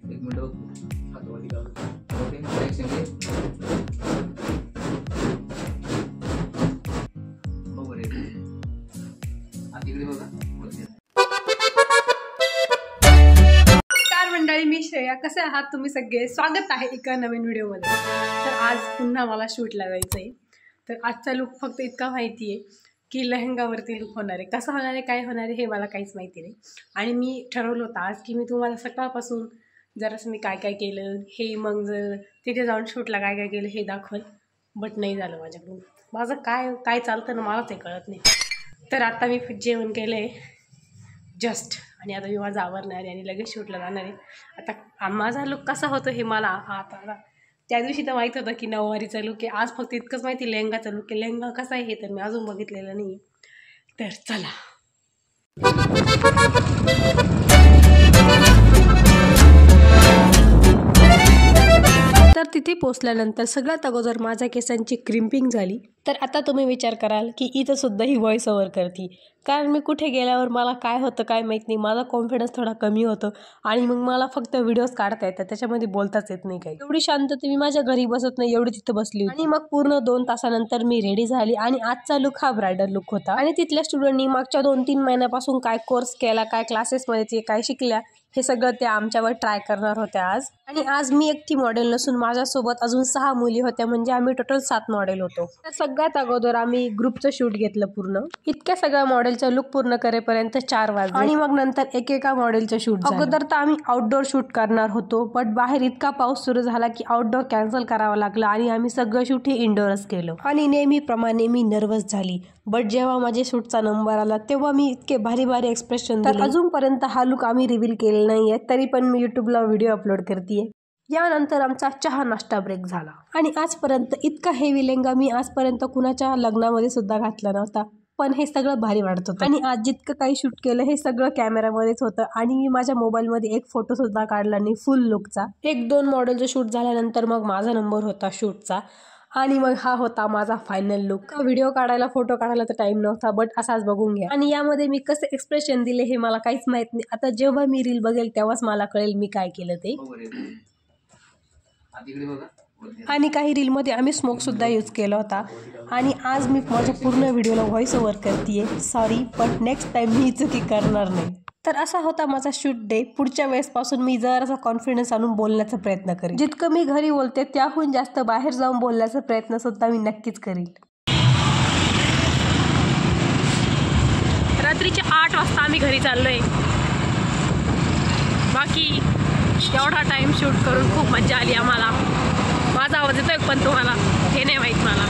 एक मिनिट हातावरती काढू. ओके नेक्स्ट इमेज बघू रे आता इकडे बघा. नमस्कार मंडळी, मी श्रेया. कसे आहात तुम्ही सगळे? स्वागत आहे एका नवीन व्हिडिओमध्ये. तर आज पुन्हा मला शूटला जायचं आहे. तर आजचा लुक फक्त इतका माहिती आहे की लेहंगावरती लुक होणार आहे. कसं होणार आहे, काय होणार आहे हे मला काहीच माहिती नाही. आणि मी ठरवलं होतं आज की मी तुम्हाला सकाळपासून जरासं मी काय काय केलं हे, मग जर तिथे जाऊन शूटला काय काय केलं हे दाखवलं. बट नाही झालं माझ्याकडून. माझं काय चालतं ना मलाच हे कळत नाही. तर आता मी जेवण केलं आहे जस्ट, आणि आता मी माझं आवरणार आहे आणि लगेच शूटला जाणार आहे. आता माझा लुक कसा होतो हे मला आता त्या दिवशी तर माहीत होतं की नऊवारीचा लुक आहे. आज फक्त इतकंच माहिती लेहंगाचा लुक आहे. लेहंगा कसा आहे हे तर मी अजून बघितलेलं नाही. तर चला. तर तिथे पोचल्यानंतर सगळ्यात अगोदर माझ्या केसांची क्रिम्पिंग झाली. तर आता तुम्ही विचार कराल की इथं सुद्धा ही व्हॉइस ओव्हर करते, कारण मी कुठे गेल्यावर मला काय होतं काय माहीत नाही. माझा कॉन्फिडन्स थोडा कमी होतो आणि मग मला फक्त व्हिडिओज काढता येतात, त्याच्यामध्ये बोलताच येत नाही काही. एवढी शांतता मी माझ्या घरी बसत नाही, एवढी तिथं बसली होती. आणि मग पूर्ण 2 तासानंतर मी रेडी झाली आणि आजचा लुक हा ब्रायडल लुक होता. आणि तिथल्या स्टुडंटनी मागच्या 2-3 महिन्यापासून काय कोर्स केला, काय क्लासेसमध्ये काय शिकल्या, हे सगळं त्या आमच्यावर ट्राय करणार होत्या आज. आणि आज मी एकटी मॉडेल नसून माझ्यासोबत अजून 6 मुली होत्या, म्हणजे आम्ही टोटल 7 मॉडेल होतो. तर सगळ्यात अगोदर आम्ही ग्रुपचं शूट घेतलं पूर्ण. इतक्या सगळ्या मॉडेलचं लुक पूर्ण करेपर्यंत 4 वाजले आणि मग नंतर एकेका मॉडेलचं शूट. अगोदर तर आम्ही आउटडोर शूट करणार होतो, बट बाहेर इतका पाऊस सुरू झाला की आउटडोर कॅन्सल करावं लागलं आणि आम्ही सगळं शूट हे इंडोरच केलं. आणि नेहमीप्रमाणे मी नर्वस झाली, बट जेव्हा माझ्या शूटचा नंबर आला तेव्हा मी इतके भारी भारी एक्सप्रेशन दिले. अजूनपर्यंत हा लुक आम्ही रिव्हील केलेला नाहीये, तरी पण मी युट्यूबला व्हिडिओ अपलोड करतेय. यानंतर आमचा चहा नाश्ता ब्रेक झाला. आणि आजपर्यंत इतका हेवी लेहंगा मी आजपर्यंत कुणाच्या लग्नामध्ये सुद्धा घातला नव्हता, पण हे सगळं भारी वाटत होतं. आणि आज जितकं काही शूट केलं हे सगळं कॅमेरामध्येच होतं आणि मी माझ्या मोबाईलमध्ये एक फोटो सुद्धा काढला नाही फुल लुकचा. 1-2 मॉडेलचं शूट झाल्यानंतर मग माझा नंबर होता शूटचा आणि मग हा होता माझा फायनल लुक. व्हिडिओ काढायला फोटो काढायला तर टाइम नव्हता, बट असाच बघून घ्या. आणि यामध्ये मी कसे एक्सप्रेशन दिले हे मला काहीच माहित नाही. आता जेव्हा मी रील बघेल तेव्हाच मला कळेल मी काय केलं ते. आणि काही रीलमध्ये आम्ही स्मोक सुद्धा यूज केला होता. आणि आज मी माझ्या पूर्ण व्हिडिओला व्हॉइस ओव्हर करतेय. सॉरी, बट नेक्स्ट टाइम मी चुकी करणार नाही. तर असा होता माझा शूट डे. पुढच्या वेळेसपासून मी जरासा कॉन्फिडन्स आणून बोलण्याचा प्रयत्न करेन. जितकं मी घरी बोलते त्याहून जास्त बाहेर जाऊन बोलण्याचा प्रयत्न सुद्धा मी नक्कीच करीन. रात्रीचे 8 वाजता आम्ही घरी चाललोय. बाकी एवढा टाइम शूट करून खूप मजा आली आम्हाला. माझा आवाज येतोय पण तुम्हाला हे नाही माहीत मला.